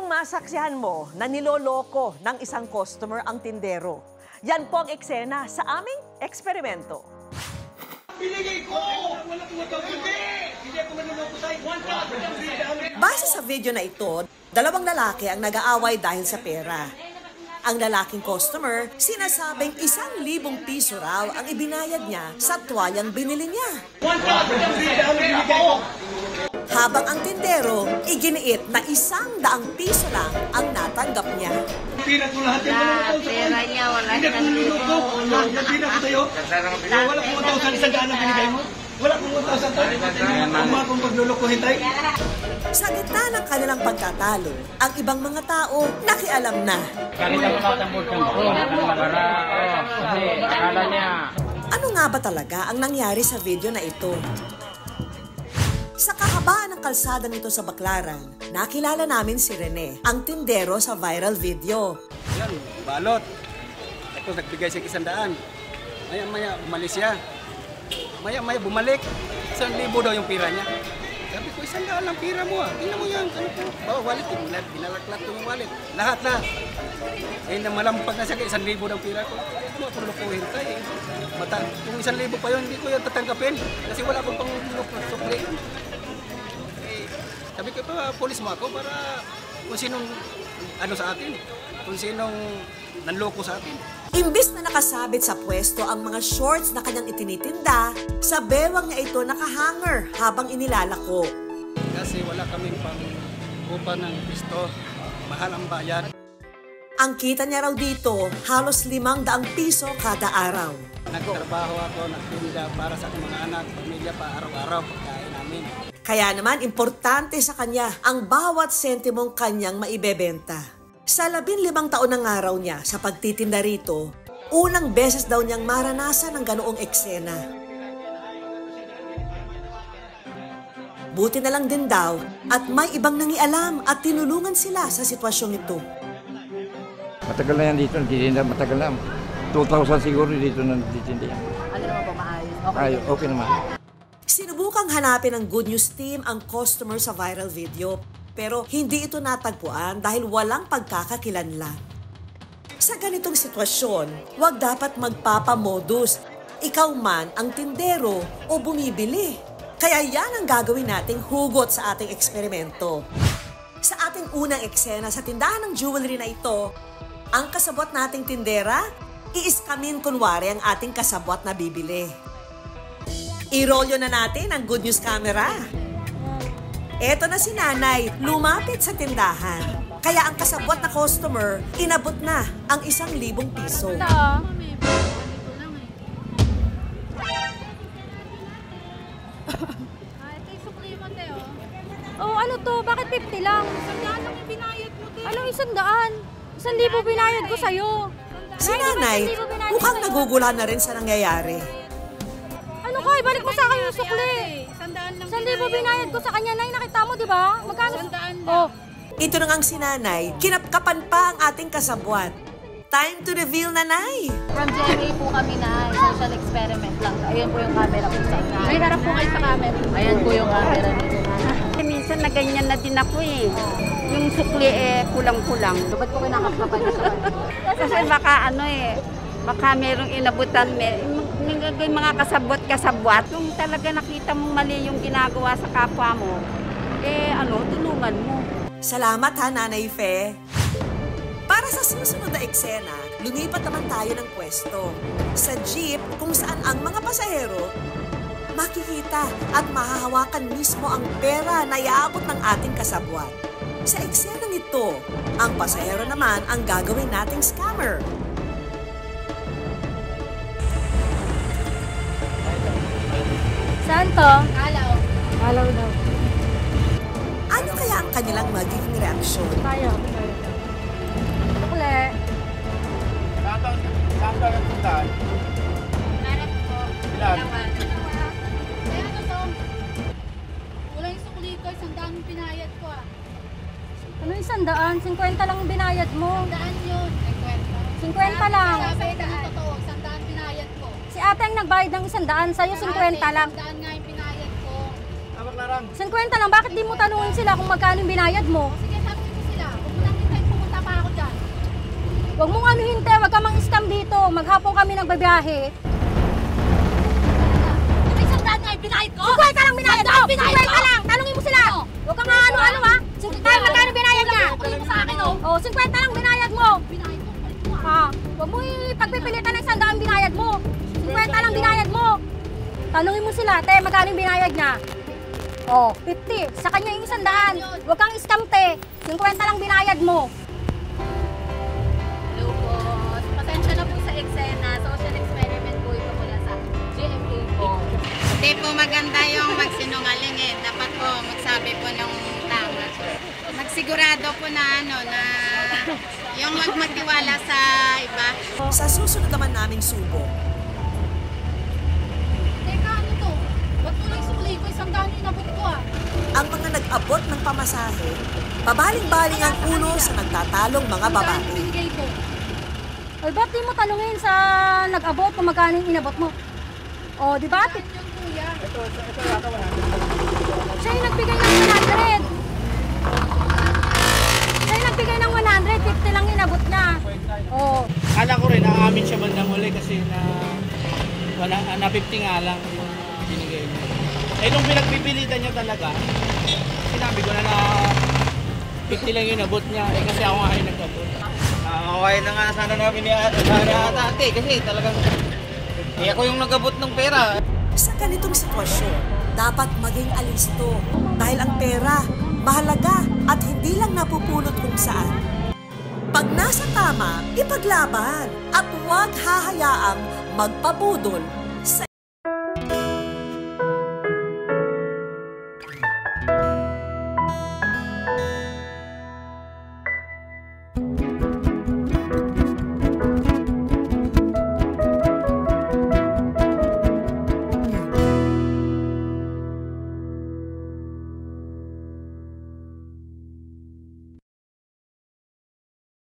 Anong masaksihan mo na niloloko ng isang customer ang tindero? Yan po ang eksena sa aming eksperimento. Binigay ko! Hindi ako manuloko sa'yo. 1,000 Base sa video na ito, dalawang lalaki ang nag-aaway dahil sa pera. Ang lalaking customer, sinasabing 1,000 piso raw ang ibinayad niya sa tuwalyang binili niya. 1,000 binigay ko! Habang ang tindero, iginiit na 100 piso lang ang natanggap niya. Pira ko lahat yung manuloko sa pera niya, wala Hindi ako manuloko. Yung pira ko sa'yo. Wala kong 1,000 isang daan ang binigay mo. Wala kong 1,000 tayo. Ang mga kong paglulukuhin tayo. Sa gitna ng kanilang pagkatalo, ang ibang mga tao nakialam na. Ano nga ba talaga ang nangyari sa video na ito? Sa kahabaan ng kalsada nito sa Baclaran, nakilala namin si Rene, ang tindero sa viral video. Yan, balot. Tapos nagbigay siya 100. Maya-maya umalis siya. Maya-maya bumalik. 1,000 daw yung pira niya. Sabi ko, 100 lang pira mo ah. Tingnan mo yan. Ano po? Bawa, wallet. Binalaklat ko yung wallet. Lahat na. Eh, malampag na siya kaya 1,000 daw pira ko. Ano ako lukuhin tayo eh. Kung 1,000 pa yun, hindi ko yan tatanggapin. Kasi wala akong pang sukli. Eh, sabi ko pa, pulis mo ako para kung sinong ano sa atin. Kung sinong nanloko sa atin. Imbis na nakasabit sa pwesto ang mga shorts na kanyang itinitinda, sa bewang niya ito nakahanger habang inilalako. Kasi wala kaming pang upa ng pisto. Mahal ang bayad. Ang kita niya raw dito, halos 500 piso kada araw. Nagtrabaho ako, nagtinda para sa aking mga anak, pamilya pa araw-araw pagkain namin. Kaya naman, importante sa kanya ang bawat sentimong kanyang maibebenta. Sa 15 taon ng araw niya sa pagtitinda rito, unang beses daw niyang maranasan ang ganoong eksena. Buti na lang din daw at may ibang nangialam at tinulungan sila sa sitwasyong ito. Matagal na yan dito, nagtitinda, matagal na. 2,000 siguro dito na nagtitinda yan. Ano naman po maayos? Okay naman. Sinubukang hanapin ng Good News team ang customer sa viral video, pero hindi ito natagpuan dahil walang pagkakakilanlan. Sa ganitong sitwasyon, huwag dapat magpapamodus. Ikaw man ang tindero o bumibili. Kaya yan ang gagawin nating hugot sa ating eksperimento. Sa ating unang eksena sa tindahan ng jewelry na ito, ang kasabwat nating tindera, iiskamin kunwari ang ating kasabwat na bibili. I-roll na natin ang Good News camera. Eto na si nanay, lumapit sa tindahan. Kaya ang kasabwat na customer, inabot na ang 1,000 piso. Oh, ano to? Bakit 50 lang? 100 lang yung binayad mo, te. Ano 100? 1,000 binayad ko sa'yo. Si nanay, mukhang naguguluhan na rin sa nangyayari. Ano ka? Ibalik mo sa akin yung sukli. 1,000 binayad ko sa kanya, nay. Nakita mo, di ba? Magkano? 100 lang. Oh. Ito na ngang si nanay, kinapkapan pa ang ating kasabwat. Time to reveal, nanay! From GMA po kami na social experiment lang. Ayan po yung camera ko sa inyo. Ay, harap po kayo sa camera. Ayan po yung camera nito. Minsan na ganyan na din ako eh. Yung sukli kulang-kulang. Ba't po kinakapkapan niyo sa kanya? Kasi baka baka merong inabutan, mga kasabwat-kasabwat. Kung talaga nakita mong mali yung ginagawa sa kapwa mo, tulungan mo. Salamat ha, Nanay Fe. Para sa susunod na eksena, lumipat naman tayo ng pwesto. Sa jeep kung saan ang mga pasahero makikita at mahahawakan mismo ang pera na iaabot ng ating kasabwat. Sa eksenang ito, ang pasahero naman ang gagawin nating scammer. Saan to? Alaw. Alaw daw. Ano kaya ang kanilang magiging reaksyon? Tayo. Sukli. Saan ka nagpuntaan? Harap po. Ilan? Eh, ano to? Wala yung sukli ko. 100 pinayad ko ah. Ano 100? 50 lang binayad mo. 100 yun. 50 lang. Sabi ito yung totoo. 100 pinayad ko. Si ate ang nagbayad ng 100, sa'yo 50 lang. 100 nga yung pinayad ko. 50 lang, bakit di mo tanungin sila kung magkano yung binayad mo? Sige, sabi ko sila. Huwag mong anuhin, te. Huwag ka mang-scam dito. Maghapon kami nagbabiyahe. May sandaan nga yung binayad ko. 50 lang binayad mo! 50 lang! Tanungin mo sila! Huwag kang ano-ano ha! Tayo, magkano binayad ka? Kunin mo sa akin, oh. Oh, 50 lang binayad mo! Binayad ko, kulit mo, ah. Ha? Huwag mo ipagpipilitan ng 100 binayad mo! 50 lang binayad mo! Tanungin mo sila, te, magkano yung binayad niya? Oh, 50. Sa kanya yung 100. Huwag kang scam, te. 50 lang binayad mo. Hello po. Pasensya na po sa eksena. Social experiment po ito mula sa GMA po. Hindi po maganda yung magsinungaling eh. Dapat po magsabi po ng tama. Magsigurado po na na yung magmatiwala sa iba. Sa susunod naman naming subok, Teka, ano to? Ba't tuloy sukli ko? 100 inabot ko ah. ang mga nag-abot ng pamasahe, pabaling-baling ang ulo sa nagtatalong mga babae. Binigay ko. Ay, ba't di mo tanungin sa nag-abot kung magkano yung inabot mo? Oh, di ba? Yung kuya. Siya yung nagbigay ng 100. Siya yung nagbigay ng 100. 50 lang inabot niya. Oh. Kala ko rin, naamin siya bandang huli kasi na 50 nga lang yung binigay niya. Eh, nung pinagpipilitan niya talaga, sinabi ko na 50 lang yung nabot niya. Eh, kasi ako nga yung nag-abot. Okay na nga sana namin ni ate kasi talagang ako yung nag-abot ng pera. Sa ganitong sitwasyon, dapat maging alisto dahil ang pera mahalaga at hindi lang napupulot kung saan. Pag nasa tama, ipaglaban at huwag hahayaang magpabudol